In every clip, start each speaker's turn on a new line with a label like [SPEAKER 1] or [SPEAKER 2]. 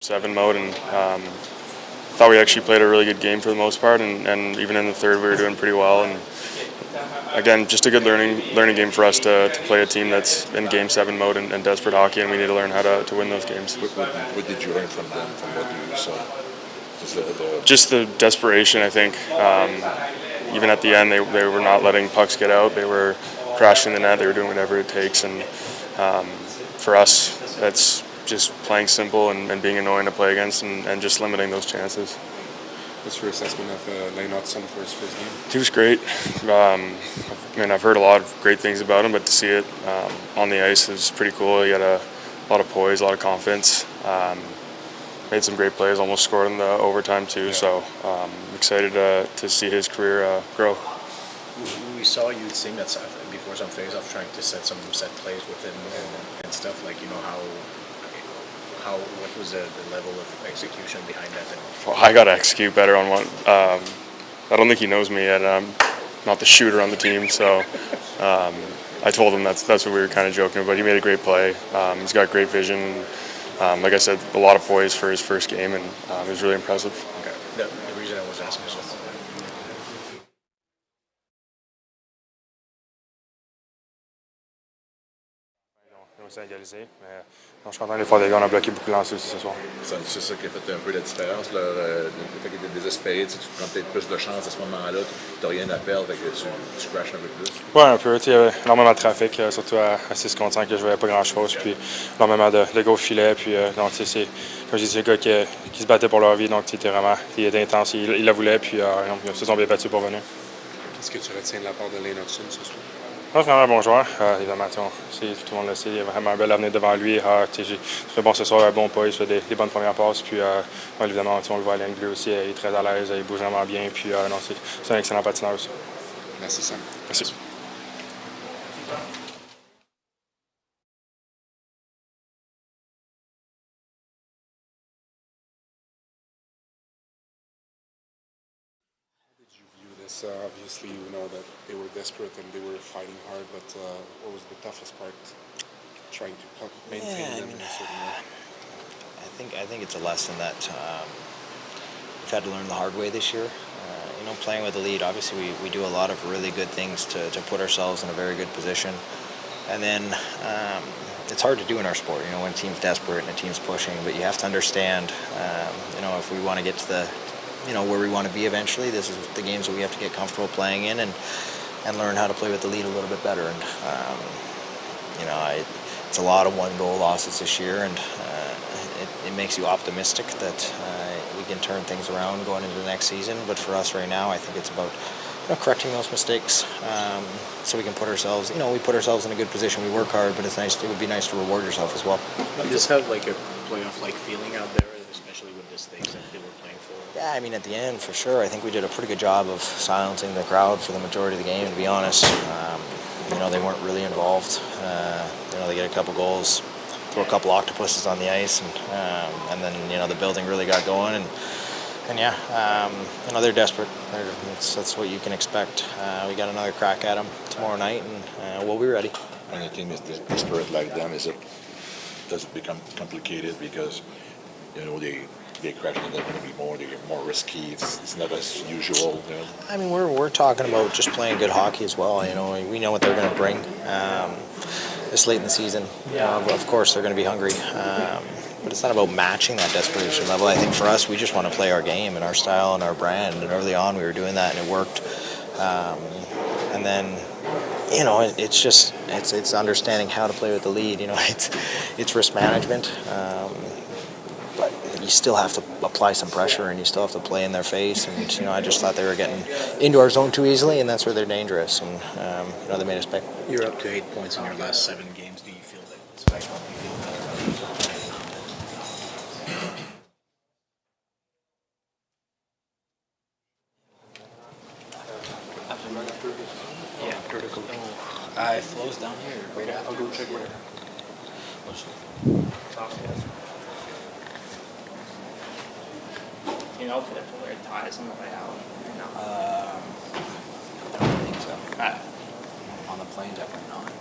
[SPEAKER 1] 7 mode, and thought we actually played a really good game for the most part, and even in the third we were doing pretty well. And again, just a good learning game for us to play a team that's in Game 7 mode and desperate hockey, and we need to learn how to win those games.
[SPEAKER 2] What did you learn from them, from what you saw?
[SPEAKER 1] Just the desperation, I think. Even at the end, they were not letting pucks get out. They were crashing the net. They were doing whatever it takes. And for us, that's just playing simple and being annoying to play against and just limiting those chances.
[SPEAKER 3] What's your assessment of Lane Hutson for his first game?
[SPEAKER 1] He was great. I've heard a lot of great things about him, but to see it on the ice is pretty cool. He had a lot of poise, a lot of confidence. Made some great plays, almost scored in the overtime too. Yeah. So I'm excited to see his career grow.
[SPEAKER 4] We saw you sing that before some face-off, trying to set some set plays with him and stuff. Like, you know, what was the level of execution behind that?
[SPEAKER 1] Well, I got to execute better on one. I don't think he knows me yet. I'm not the shooter on the team, so I told him that's what we were kind of joking about. He made a great play. He's got great vision. Like I said, a lot of poise for his first game, and it was really impressive.
[SPEAKER 4] Okay. The reason I was asking is
[SPEAKER 1] Ils ont aussi égalisé, mais non, je suis content de les faire des gars. On a bloqué beaucoup de lancers aussi ce soir.
[SPEAKER 2] C'est ça qui a fait un peu la différence. Le fait qu'il était désespéré, tu prends peut-être plus de chance à ce moment-là, tu n'as rien à perdre, fait que tu crashes un peu plus.
[SPEAKER 1] Oui, un peu. Il y avait énormément de trafic, surtout à 6 contre 5, que je ne voyais pas grand-chose. Puis énormément de gars au filet. Puis, donc, c'est, comme je dis, c'est des gars qui se battaient pour leur vie. Donc, il était intense, il la voulait. Puis, ils se sont bien battus pour venir.
[SPEAKER 3] Qu'est-ce que tu retiens de la part de Lane Hutson ce soir?
[SPEAKER 1] C'est vraiment un bon joueur. Évidemment, tout le monde le sait, il a vraiment un bel avenir devant lui. J'ai fait bon ce soir, un bon pas, il fait des bonnes premières passes. Puis, évidemment, on le voit à la bleue aussi, il est très à l'aise, il bouge vraiment bien. Puis, non, c'est un excellent patineur aussi.
[SPEAKER 3] Merci, Sam.
[SPEAKER 1] Merci.
[SPEAKER 3] Obviously, we know that they were desperate and they were fighting hard, but what was the toughest part? Trying to maintain them in a certain way.
[SPEAKER 5] I think it's a lesson that we've had to learn the hard way this year. Playing with the lead, obviously we do a lot of really good things to put ourselves in a very good position, and then it's hard to do in our sport. When a team's desperate and a team's pushing, but you have to understand. If we want to get to the where we want to be eventually, this is the games that we have to get comfortable playing in and learn how to play with the lead a little bit better. And it's a lot of one-goal losses this year, and it makes you optimistic that we can turn things around going into the next season. But for us right now, I think it's about correcting those mistakes, so we can put ourselves, we put ourselves in a good position. We work hard, but it would be nice to reward yourself as well.
[SPEAKER 4] You just have like a playoff-like feeling out there, especially with the stakes that they were playing for.
[SPEAKER 5] Yeah, I mean, at the end, for sure, I think we did a pretty good job of silencing the crowd for the majority of the game, to be honest. They weren't really involved. They get a couple goals, throw a couple octopuses on the ice, and then, the building really got going. And yeah, they're desperate. That's what you can expect. We got another crack at them tomorrow night, and we'll be ready.
[SPEAKER 2] When a team is desperate like them, does it become complicated because they crash and they're going to be more risky? It's not as usual.
[SPEAKER 5] I mean, we're talking about just playing good hockey as well. We know what they're going to bring this late in the season. Of course, they're going to be hungry. But it's not about matching that desperation level. I think for us, we just want to play our game and our style and our brand. And early on, we were doing that, and it worked. And then, it's understanding how to play with the lead. It's risk management. But you still have to apply some pressure, and you still have to play in their face. And I just thought they were getting into our zone too easily, and that's where they're dangerous. And they made us pay.
[SPEAKER 4] You're up to 8 points in your last 7 games. Do you feel that it's back home? Do you feel better?
[SPEAKER 6] Yeah, critical. It flows down here right after.
[SPEAKER 3] I'll go check where.
[SPEAKER 6] For the full ties on the way out.
[SPEAKER 5] I don't think so. On the plane, definitely not.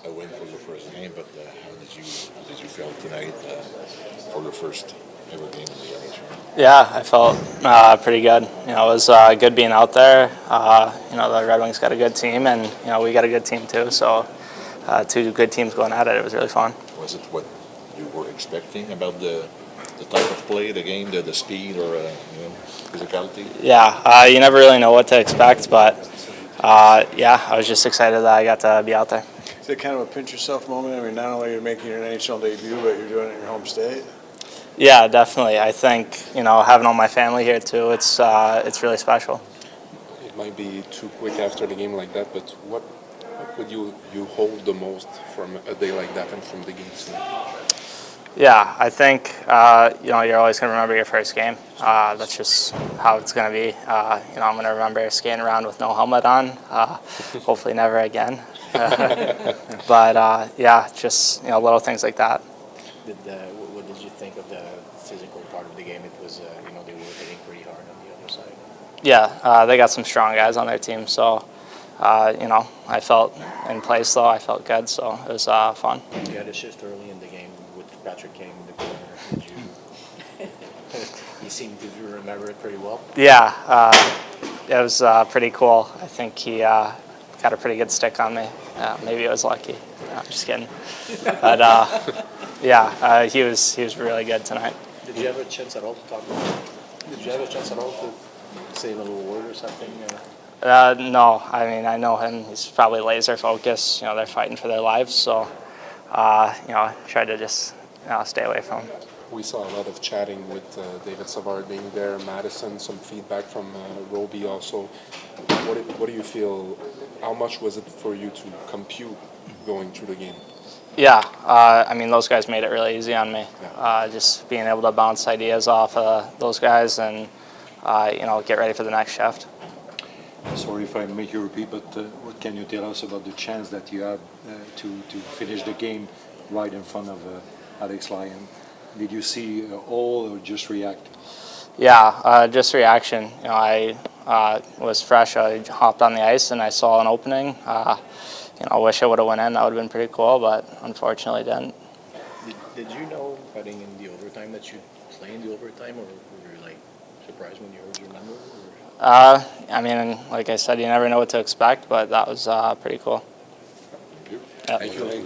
[SPEAKER 2] a win for your first game, but how did you feel tonight for your first ever game in the NHL?
[SPEAKER 6] Yeah, I felt pretty good. You know, it was good being out there. You know, the Red Wings got a good team, and you know, we got a good team too. So, two good teams going at it. It was really fun.
[SPEAKER 2] Was it what you were expecting about the type of play, the game, the speed, or physicality?
[SPEAKER 6] Yeah, you never really know what to expect, but yeah, I was just excited that I got to be out there.
[SPEAKER 7] Is it kind of a pinch yourself moment? I mean, not only are you making your NHL debut, but you're doing it in your home state.
[SPEAKER 6] Yeah, definitely. I think, you know, having all my family here too, it's really special.
[SPEAKER 3] It might be too quick after the game like that, but what would you hold the most from a day like that and from the games?
[SPEAKER 6] Yeah, I think you know, you're always going to remember your first game. That's just how it's going to be. You know, I'm going to remember skating around with no helmet on. Hopefully, never again. But yeah, just, you know, little things like that.
[SPEAKER 4] What did you think of the physical part of the game? It was, you know, they were hitting pretty hard on the other side.
[SPEAKER 6] Yeah, they got some strong guys on their team, so you know, I felt in place though. I felt good, so it was fun.
[SPEAKER 4] You had a shift early in the game with Patrick King in the corner. Did you? You seem to remember it pretty well.
[SPEAKER 6] Yeah, it was pretty cool. I think he got a pretty good stick on me. Maybe it was lucky. No, I'm just kidding. But yeah, he was really good tonight.
[SPEAKER 4] Did you have a chance at all to talk to him? Did you have a chance at all to say a little word or something?
[SPEAKER 6] No, I mean, I know him. He's probably laser focused. You know, they're fighting for their lives, so you know, I tried to just stay away from him.
[SPEAKER 3] We saw a lot of chatting with David Savard being there, Madison, some feedback from Roby also. What do you feel? How much was it for you to compute going through the game?
[SPEAKER 6] Yeah, I mean, those guys made it really easy on me. Just being able to bounce ideas off those guys and you know, get ready for the next shift.
[SPEAKER 8] Sorry if I make you repeat, but what can you tell us about the chance that you had to finish the game right in front of Alex Lyon? Did you see all or just react?
[SPEAKER 6] Yeah, just reaction. You know, I was fresh. I hopped on the ice and I saw an opening. You know, I wish I would have went in. That would have been pretty cool, but unfortunately didn't.
[SPEAKER 4] Did you know heading in the overtime that you'd play in the overtime, or were you like surprised when you heard your number?
[SPEAKER 6] I mean, like I said, you never know what to expect, but that was pretty cool.
[SPEAKER 3] Thank you.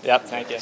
[SPEAKER 6] Yep, thank you.